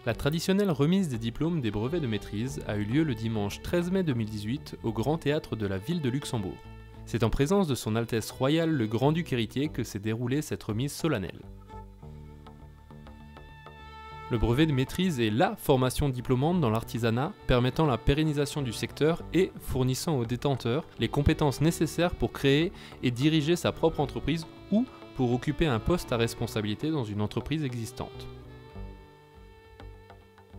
La traditionnelle remise des diplômes des brevets de maîtrise a eu lieu le dimanche 13 mai 2018 au Grand Théâtre de la ville de Luxembourg. C'est en présence de son Altesse royale le Grand-Duc héritier que s'est déroulée cette remise solennelle. Le brevet de maîtrise est la formation diplômante dans l'artisanat permettant la pérennisation du secteur et fournissant aux détenteurs les compétences nécessaires pour créer et diriger sa propre entreprise ou pour occuper un poste à responsabilité dans une entreprise existante.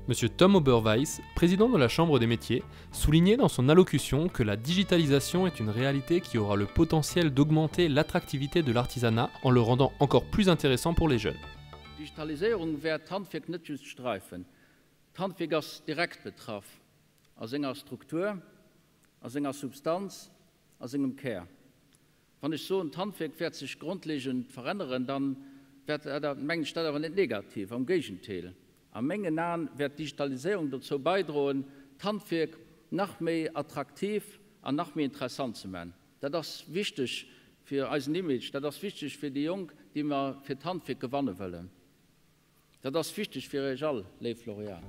Monsieur Tom Oberweis, président de la Chambre des métiers, soulignait dans son allocution que la digitalisation est une réalité qui aura le potentiel d'augmenter l'attractivité de l'artisanat en le rendant encore plus intéressant pour les jeunes. Digitalisierung wird Handwerk nicht just streifen. Handwerk als Direktbetraf, als enger Struktur, als enger Substanz, als engem Care. Wenn ich so ein Handwerk wird sich grundlegend verändern, dann wird der Menge Stelle aber nicht negativ, am Gegenteil. Am Menge nahen wird Digitalisierung dazu beitragen, Handwerk noch mehr attraktiv und noch mehr interessant zu machen. Das ist wichtig für unser Image, das ist wichtig für die Jungen, die wir für Handwerk gewinnen wollen. Das ist wichtig für alle, les Florian.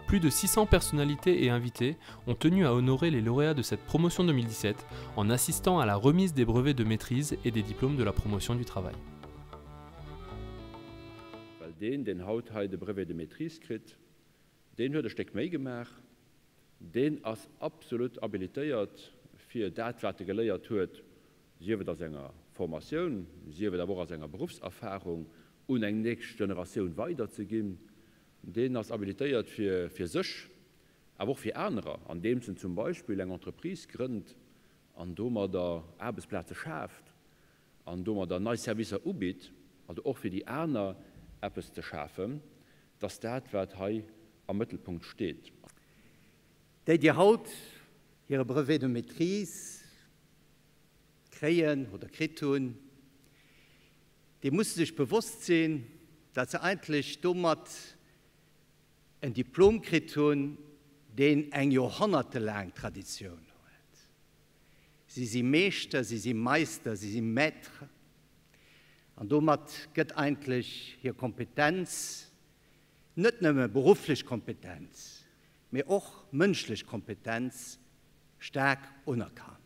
Plus de 600 personnalités et invités ont tenu à honorer les lauréats de cette promotion 2017 en assistant à la remise des brevets de maîtrise et des diplômes de la promotion du travail. Den haut de brevet de maîtrise krit, den huet steck méi gemacht, den ass absolut habilitéiert fir datwerte geléiert huet, siewet as enger Formatioun, siewet awer as enger Berufserfahrung un eng nächst Generationun weiter ze ginn, den ass habilitéiert fir sech, a auch fir Äner, an dem sind zum Beispiel eng Entreprise grënnt, an dommer der Arbeitsplätze schafft, an dommer der neue Servicer ubit, also auch fir die Äner etwas zu schaffen, dass das hier am Mittelpunkt steht. Die Haut ihre Brevet de Maîtrise kreieren oder kritun, die mussten sich bewusst sein, dass sie eigentlich dummert ein Diplom kritun, den eine jahrhundertelange Tradition hat. Sie sind Meister, sie sind Meister, sie sind Maître. Und damit geht eigentlich hier Kompetenz, nicht nur berufliche Kompetenz, aber auch menschliche Kompetenz stark unerkannt.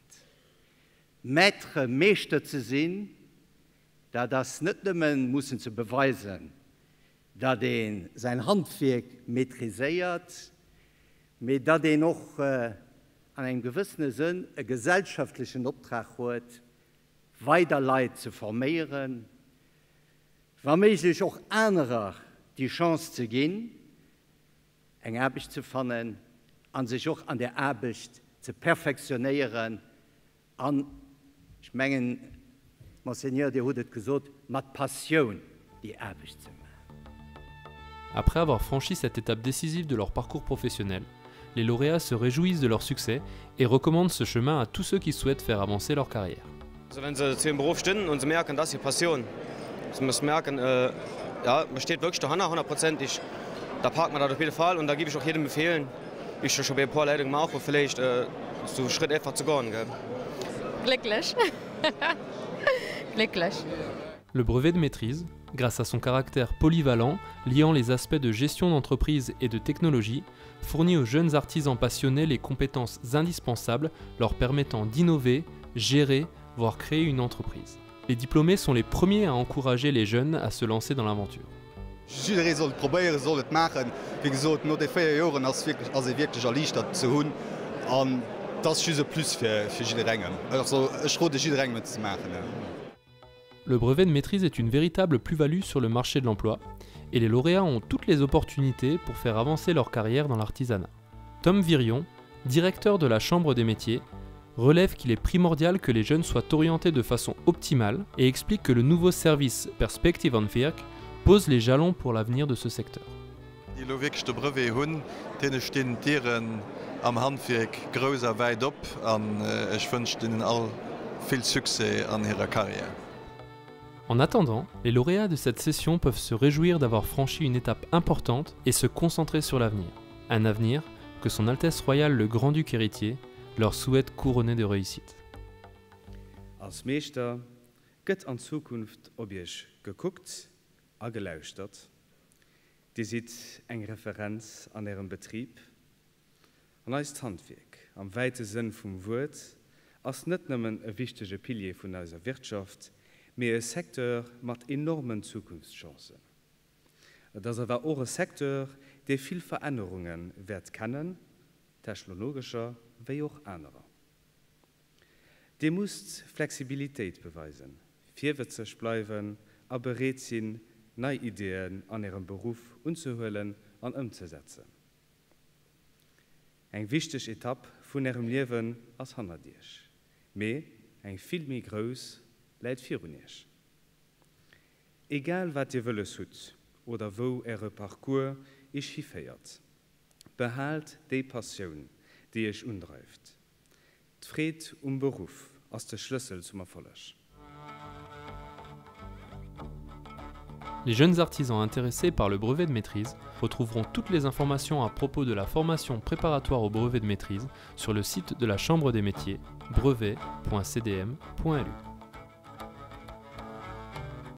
Maître, Meister zu sein, da das nicht nur müssen zu beweisen, da den sein Handwerk maîtrisiert, aber da den auch an einem gewissen Sinn einen gesellschaftlichen Auftrag hat, weiter Leute zu formieren, womöglich auch anderer die Chance zu gehen, eine Arbeit zu finden, an sich auch an der Arbeit zu perfektionieren, an, ich meine, Monseigneur, der hat gesagt, mit Passion die Arbeit zu machen. Après avoir franchi cette étape décisive de leur parcours professionnel, les lauréats se réjouissent de leur succès et recommandent ce chemin à tous ceux qui souhaitent faire avancer leur carrière. Also wenn sie zu dem Beruf stehen und sie merken, das ist ihre Passion, sie müssen merken, ja, man steht wirklich dahinter, 100%. Da parkt man da auf jeden Fall und da gebe ich auch jedem Befehlen, wie ich schon bei ein paar Leuten gemacht habe, vielleicht so einen Schritt einfach zu gehen. Gell? Glücklich. Glücklich. Le brevet de maîtrise, grâce à son caractère polyvalent, liant les aspects de gestion d'entreprise et de technologie, fournit aux jeunes artisans passionnés les compétences indispensables leur permettant d'innover, gérer, voire créer une entreprise. Les diplômés sont les premiers à encourager les jeunes à se lancer dans l'aventure. Iedereen soll probieren, soll het machen. Wie gesagt, nur die 4 Jahre als wirklich erleichtert zu haben. Und das ist ein Plus für jeden. Also ich rate jeden mitzumachen. Le brevet de maîtrise est une véritable plus-value sur le marché de l'emploi et les lauréats ont toutes les opportunités pour faire avancer leur carrière dans l'artisanat. Tom Virion, directeur de la Chambre des métiers, relève qu'il est primordial que les jeunes soient orientés de façon optimale et explique que le nouveau service Perspective Handwerk pose les jalons pour l'avenir de ce secteur. Die wirklich de brevet hun, denen stehen deren am Handwerk größer weit op und ich wünsche ihnen all viel Succès an ihrer Karriere. En attendant, les lauréats de cette session peuvent se réjouir d'avoir franchi une étape importante et se concentrer sur l'avenir. Un avenir que son Altesse royale le Grand-Duc héritier leur souhaite couronner de réussite. Als Meister gëtt an Zukunft ob ich geguckt, a gelauschtert. die sieht eng Referenz an ihrem Betrieb. Und als Handwerk, am weiten Sinn vom Wort, als nicht nur ein wichtiger Pilier von unserer Wirtschaft, mehr ein Sektor mit enormen Zukunftschancen. Das ist aber auch ein Sektor, der viele Veränderungen wird kennen, technologischer wie auch anderer. Der muss Flexibilität beweisen, vierwitzig bleiben, aber bereit sein, neue Ideen an ihrem Beruf umzuholen und umzusetzen. Eine wichtige Etappe von ihrem Leben als Hanadisch. Aber ein viel mehr groß leid für uns. Egal, was ihr wollt tut oder wo ihr Parcours ist hinfährt, behalt die Passion, die euch umtreibt. Die Freude Beruf ist der Schlüssel zum Erfolg. Les jeunes artisans intéressés par le brevet de maîtrise retrouveront toutes les informations à propos de la formation préparatoire au brevet de maîtrise sur le site de la Chambre des métiers brevet.cdm.lu.